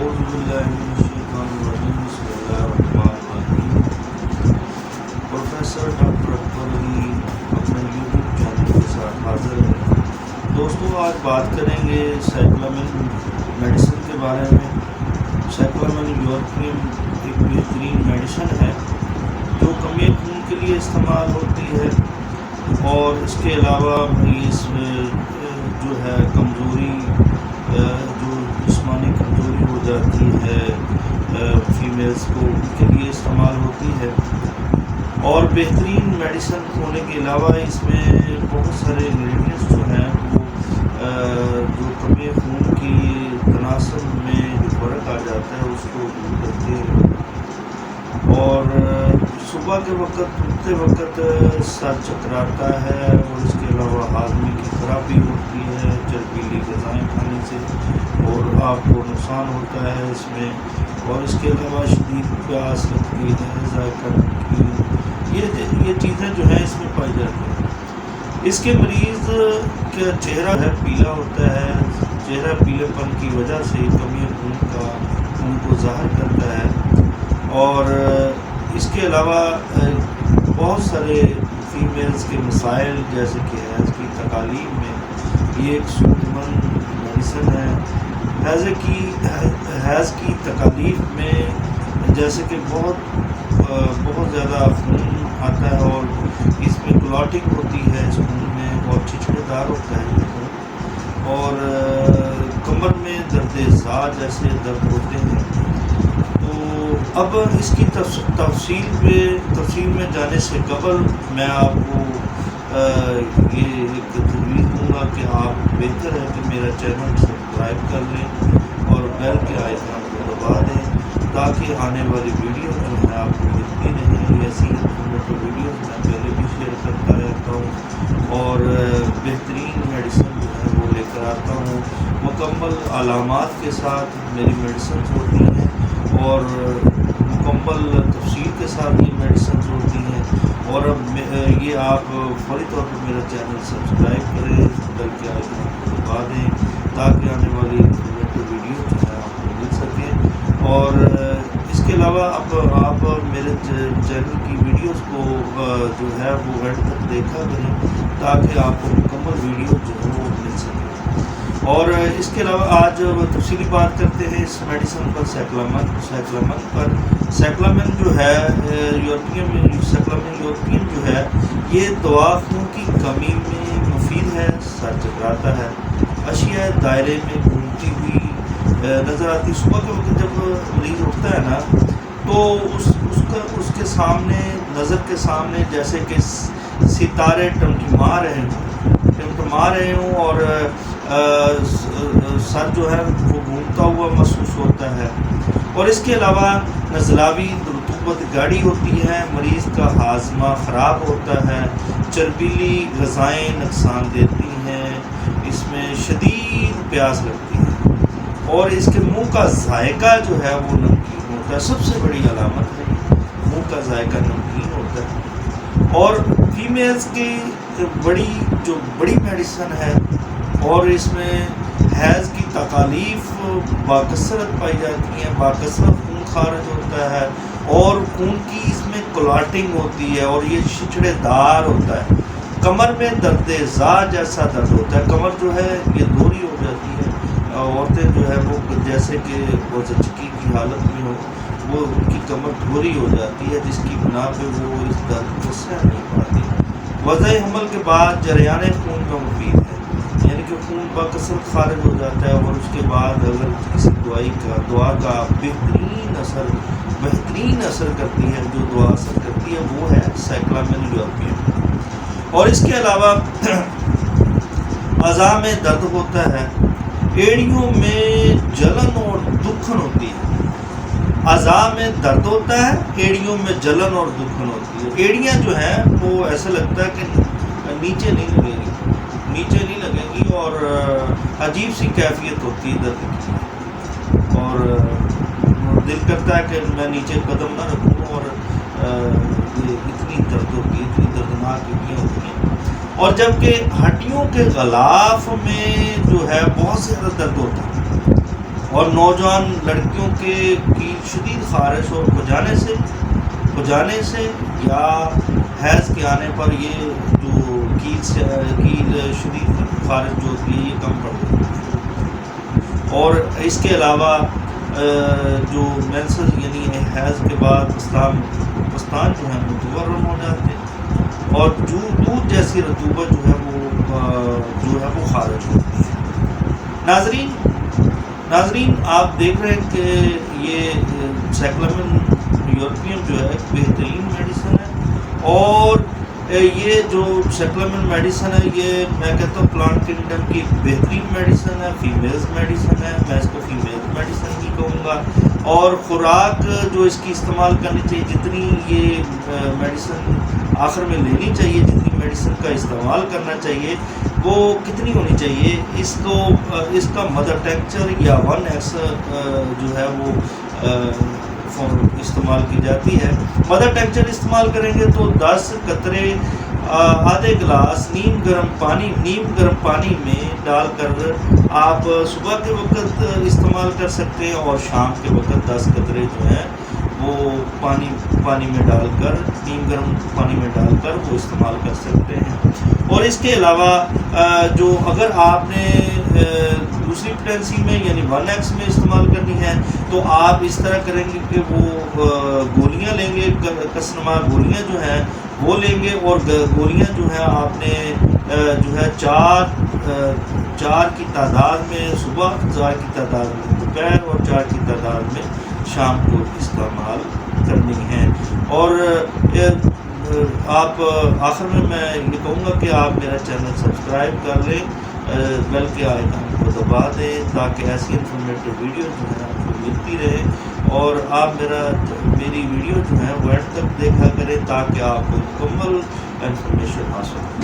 اعوذ باللہ من الشیطان الرجیم بسم اللہ الرحمن الرحیم۔ پروفیسر ڈاکٹر اکبر علی اپنے یوٹیوب چینل کے ساتھ حاضر ہے۔ دوستو آج بات کریں گے سائیکلامن میڈیسن کے بارے میں۔ سائیکلامن یورپین ایک بہترین میڈیسن ہے جو کمی خون کے لیے استعمال ہوتی ہے، اور اس کے علاوہ مریض جو ہے کمزوری، جو جسمانی کمزوری ہو جاتی ہے فیمیلز کو، ان کے لیے استعمال ہوتی ہے۔ اور بہترین میڈیسن ہونے کے علاوہ اس میں بہت سارے انگریڈینٹس جو ہیں وہ جو کمی خون کی تناسب میں جو فرق آ جاتا ہے اس کو دور کرتے ہیں۔ اور صبح کے وقت اٹھتے وقت سر چکراتا ہے، اور اس کے علاوہ ہاضمے کی خرابی ہوتی ہے چربیلی غذائیں کھانے سے، اور آپ کو نقصان ہوتا ہے اس میں۔ اور اس کے علاوہ شدید پیاس لگتی ہے، ذائقہ نمکین، یہ چیزیں جو ہیں اس میں پائی جاتی ہیں۔ اس کے مریض کا چہرہ ہے پیلا ہوتا ہے، چہرہ پیلے پن کی وجہ سے کمی خون کو ظاہر کرتا ہے۔ اور اس کے علاوہ بہت سارے فیمیلز کے مسائل جیسے کہ حیض کی تکالیف میں یہ ایک صحت مند میڈیسن ہے۔ حیض کی تکالیف میں جیسے کہ بہت زیادہ خون آتا ہے، اور اس میں کلاٹنگ ہوتی ہے اس خون میں، اور چھچڑے دار ہوتا ہے یہ خون، اور کمر میں درد ذا جیسے درد ہوتے ہیں۔ تو اب اس کی تفصیل میں جانے سے قبل میں آپ کو یہ ایک تجویز دوں گا کہ آپ بہتر ہے کہ میرا چینل سبسکرائب کر لیں اور بیل کے آئیکن کو دبا دیں، تاکہ آنے والی ویڈیو جو ہے آپ کو ملتی نہیں۔ ایسی انفارمیٹیو ویڈیوز میں پہلے بھی شیئر کرتا رہتا ہوں، اور بہترین میڈیسن جو ہے وہ لے کر آتا ہوں۔ مکمل علامات کے ساتھ میری میڈیسنز ہوتی ہیں، اور مکمل تفصیل کے ساتھ یہ میڈیسنز ہوتی ہیں۔ اور اب یہ آپ فوری طور پر میرا چینل سبسکرائب کریں، بیل کے آئیکن کو دبا دیں، تاکہ آنے والی ویڈیو جو ہے آپ کو مل سکے۔ اور اس کے علاوہ اب آپ میرے چینل کی ویڈیوز کو جو ہے وہ اینڈ تک دیکھا کریں، تاکہ آپ کو مکمل ویڈیو جو ہے وہ مل سکے۔ اور اس کے علاوہ آج تفصیلی بات کرتے ہیں اس میڈیسن پر، سائیکلامن پر۔ سائیکلامن جو ہے یورپین جو ہے یہ دوا خون کی کمی میں مفید ہے، سر چکراتا ہے، اشیاء دائرے میں گھومتی ہوئی نظر آتی۔ صبح کے وقت جب مریض اٹھتا ہے نا تو اس کے سامنے، نظر کے سامنے جیسے کہ ستارے ٹمٹما رہے ہوں، اور سر جو ہے وہ گھومتا ہوا محسوس ہوتا ہے۔ اور اس کے علاوہ نزلاوی رطوبت گاڑی ہوتی ہے، مریض کا ہاضمہ خراب ہوتا ہے، چربیلی غذائیں نقصان دیتی ہیں، اس میں شدید پیاس لگتی ہے، اور اس کے منہ کا ذائقہ جو ہے وہ نمکین ہوتا ہے۔ سب سے بڑی علامت ہے منہ کا ذائقہ نمکین ہوتا ہے۔ اور فیمیلز کی بڑی میڈیسن ہے، اور اس میں حیض کی تکالیف باکثرت پائی جاتی ہیں، باکثرت خون خارج ہوتا ہے، اور خون کی اس میں کلاٹنگ ہوتی ہے، اور یہ چھچڑے دار ہوتا ہے۔ کمر میں درد ذا جیسا درد ہوتا ہے، کمر جو ہے یہ دوہری ہو جاتی ہے۔ عورتیں جو ہے وہ جیسے کہ وہ زچگی کی حالت میں ہو، وہ ان کی کمر دوہری ہو جاتی ہے، جس کی بنا پہ وہ اس درد کو سہ نہیں پاتی۔ وضع حمل کے بعد جریان خون کا مفید ہے، یعنی کہ خون باکثرت خارج ہو جاتا ہے، اور اس کے بعد اگر کسی دعا کا بہترین اثر کرتی ہے، جو دعا اثر کرتی ہے وہ ہے سائیکلامن یورپین۔ اور اس کے علاوہ اعضاء میں درد ہوتا ہے، ایڑیوں میں جلن اور دکھن ہوتی ہے۔ اعضاء میں درد ہوتا ہے، ایڑیوں میں جلن اور دکھن ہوتی ہے۔ ایڑیاں جو ہیں وہ ایسا لگتا ہے کہ نیچے نہیں لگیں گی، اور عجیب سی کیفیت ہوتی ہے درد کی، اور دل کرتا ہے کہ میں نیچے قدم نہ رکھوں، اور یہ اتنی درد ہوتی ہے، اتنی دردناک ہوتی ہیں۔ اور جبکہ ہڈیوں کے غلاف میں جو ہے بہت زیادہ درد ہوتا ہے، اور نوجوان لڑکیوں کے کیل شدید خارش اور کھجانے سے یا حیض کے آنے پر یہ جو کیل شدید خارش جو ہوتی ہے یہ کم پڑ جاتی ہے. اور اس کے علاوہ جو مینسز یعنی حیض کے بعد پستان جو ہے متورم ہو جاتے ہیں اور دودھ جیسی رطوبت جو ہے وہ خارج ہوتی ہے. ناظرین آپ دیکھ رہے ہیں کہ یہ سائکلامن یورپیم جو ہے بہترین میڈیسن ہے اور یہ جو سائکلامن میڈیسن ہے یہ میں کہتا ہوں پلانٹ کنگڈم کی بہترین میڈیسن ہے، فیمیلز میڈیسن ہے، میں اس کو فیمیل میڈیسن ہی کہوں گا. اور خوراک جو اس کی استعمال کرنی چاہیے، جتنی یہ میڈیسن آخر میں لینی چاہیے، جتنی میڈیسن کا استعمال کرنا چاہیے وہ کتنی ہونی چاہیے. اس کا مدر ٹینکچر یا 1x جو ہے وہ استعمال کی جاتی ہے. مدر ٹینکچر استعمال کریں گے تو 10 قطرے آدھے گلاس نیم گرم پانی میں ڈال کر آپ صبح کے وقت استعمال کر سکتے ہیں اور شام کے وقت 10 قطرے جو ہیں وہ پانی میں ڈال کر نیم گرم پانی میں ڈال کر وہ استعمال کر سکتے ہیں. اور اس کے علاوہ جو اگر آپ نے دوسری پوٹینسی میں یعنی 1x میں استعمال کرنی ہے تو آپ اس طرح کریں گے کہ وہ گولیاں لیں گے، کسنما گولیاں جو ہیں وہ لیں گے اور گولیاں جو ہیں آپ نے جو ہے 4 کی تعداد میں صبح، 4 کی تعداد میں دوپہر اور 4 کی تعداد میں شام کو استعمال کرنی ہے. اور آپ آخر میں یہ کہوں گا کہ آپ میرا چینل سبسکرائب کر لیں، بیل کے آئیکن کو دبا دیں تاکہ ایسی انفارمیٹو ویڈیو جو ہے آپ کو ملتی رہے. اور آپ میری ویڈیو جو ہے وہ اینڈ تک دیکھا کریں تاکہ آپ کو مکمل انفارمیشن حاصل ہو.